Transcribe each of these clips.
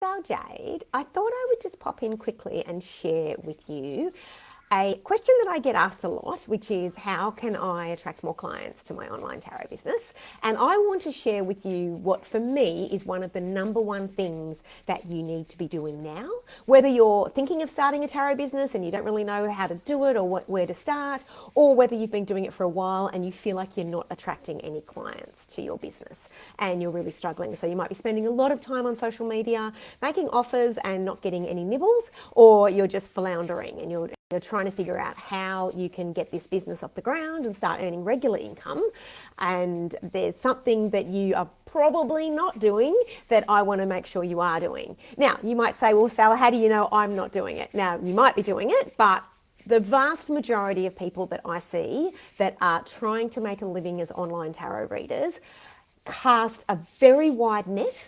Sal Jade, I thought I would just pop in quickly and share with you a question that I get asked a lot, which is how can I attract more clients to my online tarot business? And I want to share with you what for me is one of the number one things that you need to be doing now. Whether you're thinking of starting a tarot business and you don't really know how to do it or where to start, or whether you've been doing it for a while and you feel like you're not attracting any clients to your business and you're really struggling. So you might be spending a lot of time on social media, making offers and not getting any nibbles, or you're just floundering and you're trying to figure out how you can get this business off the ground and start earning regular income. And there's something that you are probably not doing that I want to make sure you are doing. Now, you might say, well, Sal, how do you know I'm not doing it? Now, you might be doing it, but the vast majority of people that I see that are trying to make a living as online tarot readers cast a very wide net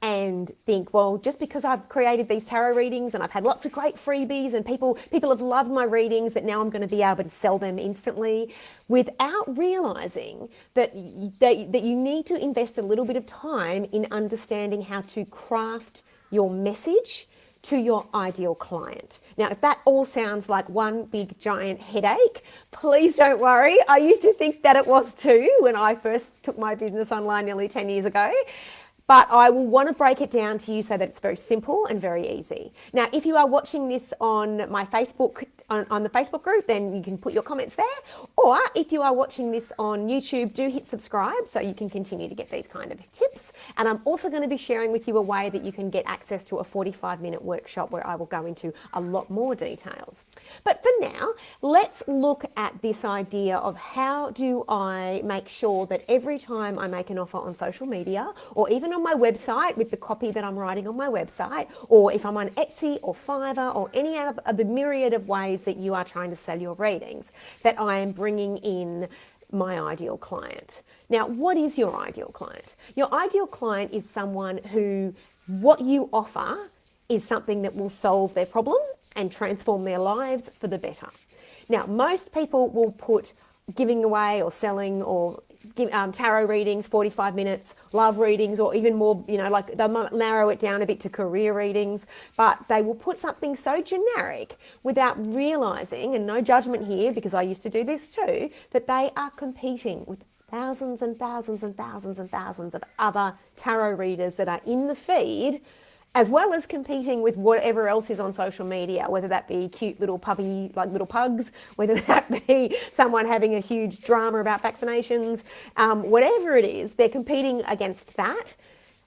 and think, well, just because I've created these tarot readings and I've had lots of great freebies and people have loved my readings, that now I'm going to be able to sell them instantly, without realizing that you need to invest a little bit of time in understanding how to craft your message to your ideal client. Now, if that all sounds like one big giant headache, please don't worry. I used to think that it was too when I first took my business online nearly 10 years ago. But I will want to break it down to you so that it's very simple and very easy. Now, if you are watching this on my Facebook, on the Facebook group, then you can put your comments there. Or if you are watching this on YouTube, do hit subscribe so you can continue to get these kind of tips. And I'm also going to be sharing with you a way that you can get access to a 45-minute workshop where I will go into a lot more details. But for now, let's look at this idea of how do I make sure that every time I make an offer on social media, or even on my website with the copy that I'm writing on my website, or if I'm on Etsy or Fiverr or any of the myriad of ways that you are trying to sell your readings, that I am bringing in my ideal client. Now, what is your ideal client? Your ideal client is someone who what you offer is something that will solve their problem and transform their lives for the better. Now, most people will put giving away or selling or tarot readings, 45 minutes, love readings, or even more, like they might narrow it down a bit to career readings, but they will put something so generic without realizing, and no judgment here because I used to do this too, that they are competing with thousands and thousands and thousands and thousands of other tarot readers that are in the feed, as well as competing with whatever else is on social media, whether that be cute little puppy, like little pugs, whether that be someone having a huge drama about vaccinations, whatever it is, they're competing against that.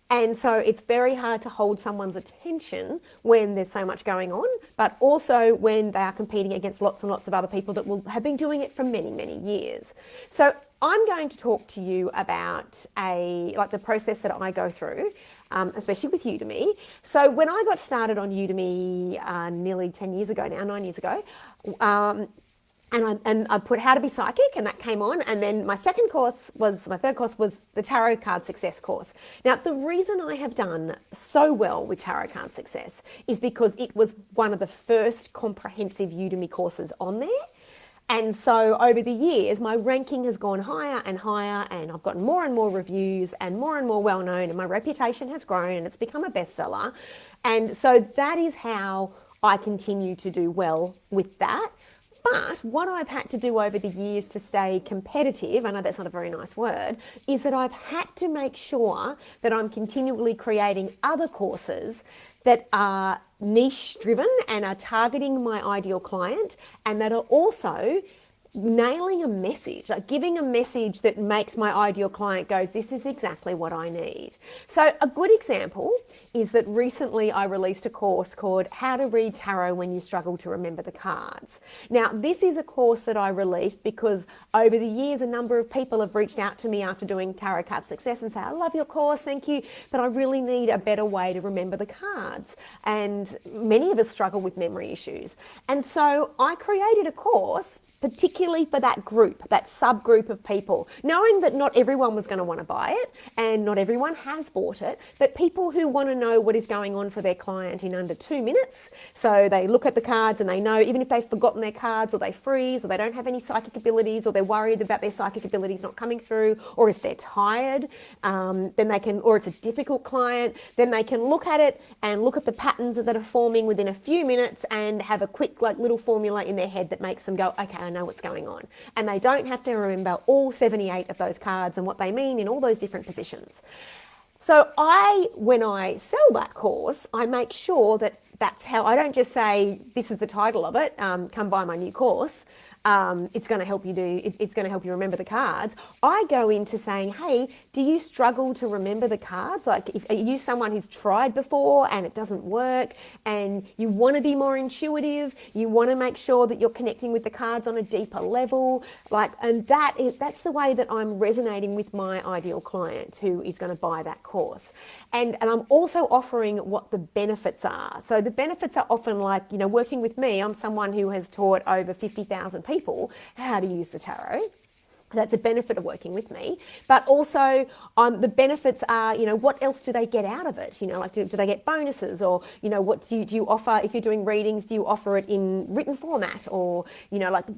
And so it's very hard to hold someone's attention when there's so much going on, but also when they are competing against lots and lots of other people that will have been doing it for many, many years. So I'm going to talk to you about the process that I go through, especially with Udemy. So when I got started on Udemy nearly 10 years ago now, 9 years ago, and I put How to Be Psychic, and that came on. And then my third course was the Tarot Card Success course. Now, the reason I have done so well with Tarot Card Success is because it was one of the first comprehensive Udemy courses on there. And so over the years, my ranking has gone higher and higher, and I've gotten more and more reviews and more well-known, and my reputation has grown and it's become a bestseller. And so that is how I continue to do well with that. But what I've had to do over the years to stay competitive, I know that's not a very nice word, is that I've had to make sure that I'm continually creating other courses that are niche driven and are targeting my ideal client, and that are also nailing a message, like giving a message that makes my ideal client goes, this is exactly what I need. So a good example is that recently I released a course called How to Read Tarot When You Struggle to Remember the Cards. Now, this is a course that I released because over the years, a number of people have reached out to me after doing Tarot Card Success and say, I love your course, thank you, but I really need a better way to remember the cards. And many of us struggle with memory issues. And so I created a course particularly particularly for that group, that subgroup of people, knowing that not everyone was going to want to buy it and not everyone has bought it, but people who want to know what is going on for their client in under 2 minutes. So they look at the cards and they know, even if they've forgotten their cards or they freeze or they don't have any psychic abilities or they're worried about their psychic abilities not coming through, or if they're tired, then they can, or it's a difficult client, then they can look at it and look at the patterns that are forming within a few minutes and have a quick little formula in their head that makes them go, okay, I know what's going on. And they don't have to remember all 78 of those cards and what they mean in all those different positions. So when I sell that course, I make sure that that's how, I don't just say, this is the title of it, come buy my new course. It's going to help you it's going to help you remember the cards. I go into saying, hey, do you struggle to remember the cards? Like, are you someone who's tried before and it doesn't work and you want to be more intuitive, you want to make sure that you're connecting with the cards on a deeper level, and that's the way that I'm resonating with my ideal client who is going to buy that course. And I'm also offering what the benefits are. So the benefits are often like, working with me, I'm someone who has taught over 50,000 people how to use the tarot. That's a benefit of working with me. But also the benefits are, what else do they get out of it? Do they get bonuses, or, what do you offer? If you're doing readings, do you offer it in written format, or,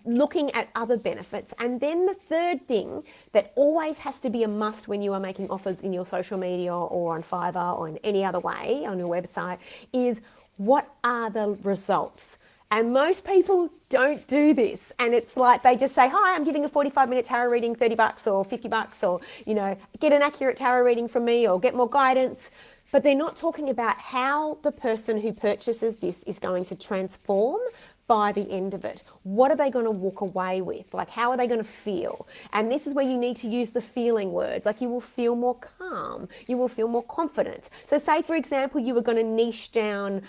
looking at other benefits? And then the third thing that always has to be a must when you are making offers in your social media or on Fiverr or in any other way on your website is, what are the results? And most people don't do this. And it's like they just say, hi, I'm giving a 45-minute tarot reading, $30 or $50, or, get an accurate tarot reading from me or get more guidance. But they're not talking about how the person who purchases this is going to transform by the end of it. What are they going to walk away with? How are they going to feel? And this is where you need to use the feeling words. You will feel more calm. You will feel more confident. So say, for example, you were going to niche down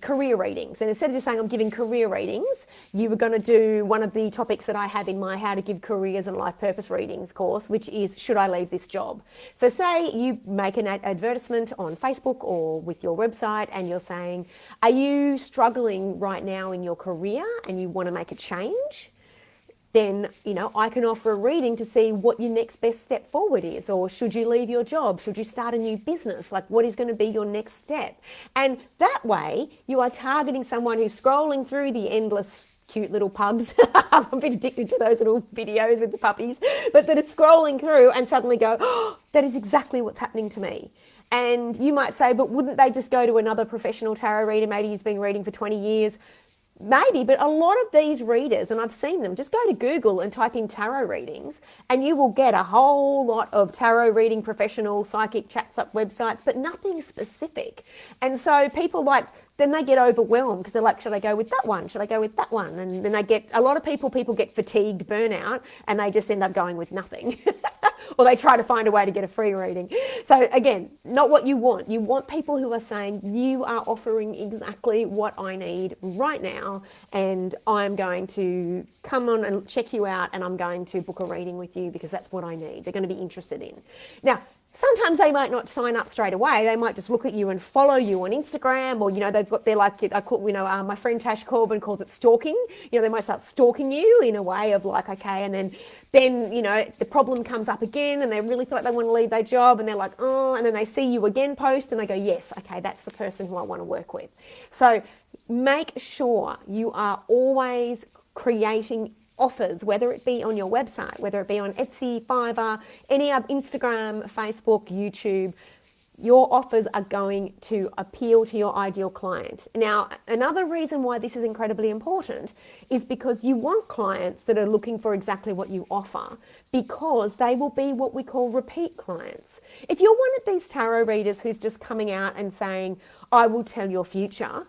career readings. And instead of just saying, I'm giving career readings, you were going to do one of the topics that I have in my How to Give Careers and Life Purpose Readings course, which is, should I leave this job? So say you make an advertisement on Facebook or with your website and you're saying, are you struggling right now in your career and you want to make a change? Then, I can offer a reading to see what your next best step forward is. Or should you leave your job? Should you start a new business? What is going to be your next step? And that way you are targeting someone who's scrolling through the endless cute little pugs. I've been addicted to those little videos with the puppies, but that are scrolling through and suddenly go, oh, that is exactly what's happening to me. And you might say, but wouldn't they just go to another professional tarot reader? Maybe he's been reading for 20 years. Maybe, but a lot of these readers, and I've seen them, just go to Google and type in tarot readings and you will get a whole lot of tarot reading professional psychic chats up websites, but nothing specific. And so people then they get overwhelmed because they're like, should I go with that one? Should I go with that one? And then a lot of people get fatigued, burnout, and they just end up going with nothing. Or they try to find a way to get a free reading. So again, not what you want. You want people who are saying, you are offering exactly what I need right now, and I'm going to come on and check you out, and I'm going to book a reading with you because that's what I need. They're going to be interested in. Now, sometimes they might not sign up straight away. They might just look at you and follow you on Instagram, or, my friend Tash Corbin calls it stalking. They might start stalking you in a way of okay, and then the problem comes up again and they really feel like they want to leave their job and they're like, oh, and then they see you again post and they go, yes, okay, that's the person who I want to work with. So make sure you are always creating offers, whether it be on your website, whether it be on Etsy, Fiverr, any other, Instagram, Facebook, YouTube. Your offers are going to appeal to your ideal client. Now, another reason why this is incredibly important is because you want clients that are looking for exactly what you offer, because they will be what we call repeat clients. If you're one of these tarot readers who's just coming out and saying, I will tell your future,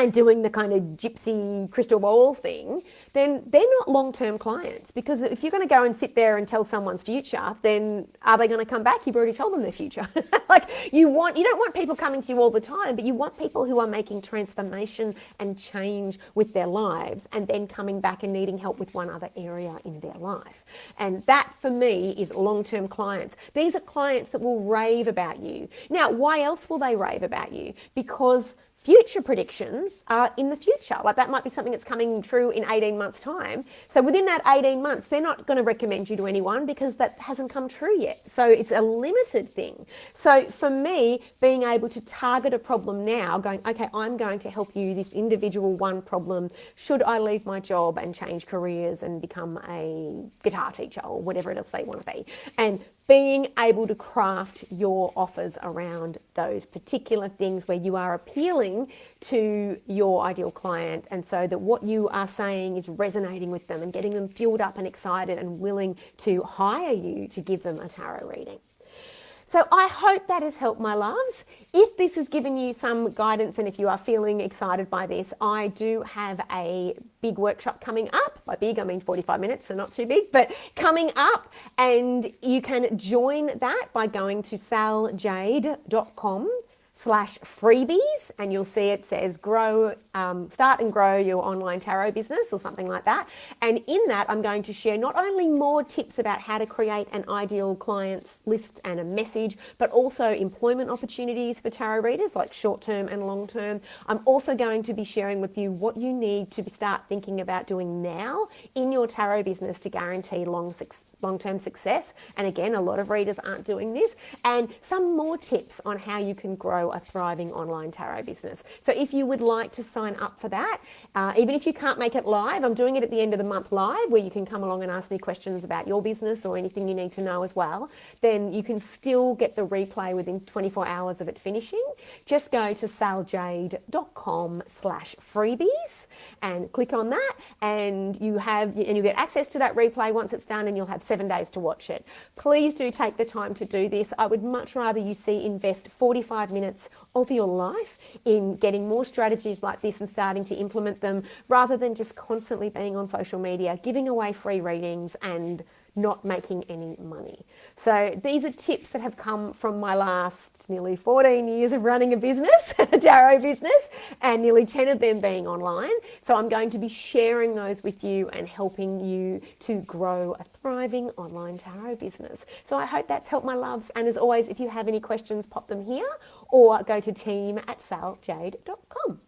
and doing the kind of gypsy crystal ball thing, then they're not long-term clients. Because if you're going to go and sit there and tell someone's future, then are they going to come back? You've already told them their future. You don't want people coming to you all the time, but you want people who are making transformation and change with their lives and then coming back and needing help with one other area in their life. And that, for me, is long-term clients. These are clients that will rave about you. Now, why else will they rave about you? Because future predictions are in the future. Like that might be something that's coming true in 18 months' time. So within that 18 months, they're not going to recommend you to anyone because that hasn't come true yet. So it's a limited thing. So for me, being able to target a problem now, going, okay, I'm going to help you this individual one problem. Should I leave my job and change careers and become a guitar teacher or whatever it is they want to be? And being able to craft your offers around those particular things where you are appealing to your ideal client, and so that what you are saying is resonating with them and getting them fueled up and excited and willing to hire you to give them a tarot reading. So I hope that has helped, my loves. If this has given you some guidance and if you are feeling excited by this, I do have a big workshop coming up. By big, I mean 45 minutes, so not too big, but coming up. And you can join that by going to saljade.com/freebies, and you'll see it says start and grow your online tarot business or something like that. And in that, I'm going to share not only more tips about how to create an ideal clients list and a message, but also employment opportunities for tarot readers, like short-term and long-term. I'm also going to be sharing with you what you need to start thinking about doing now in your tarot business to guarantee long-term success. And again, a lot of readers aren't doing this. And some more tips on how you can grow a thriving online tarot business. So if you would like to sign up for that, even if you can't make it live, I'm doing it at the end of the month live, where you can come along and ask me questions about your business or anything you need to know as well. Then you can still get the replay within 24 hours of it finishing. Just go to saljade.com/freebies and click on that, and you get access to that replay once it's done, and you'll have 7 days to watch it. Please do take the time to do this. I would much rather you invest 45 minutes of your life in getting more strategies like this and starting to implement them, rather than just constantly being on social media, giving away free readings and not making any money. So these are tips that have come from my last nearly 14 years of running a business, a tarot business, and nearly 10 of them being online. So I'm going to be sharing those with you and helping you to grow a thriving online tarot business. So I hope that's helped, my loves. And as always, if you have any questions, pop them here or go to team@saljade.com.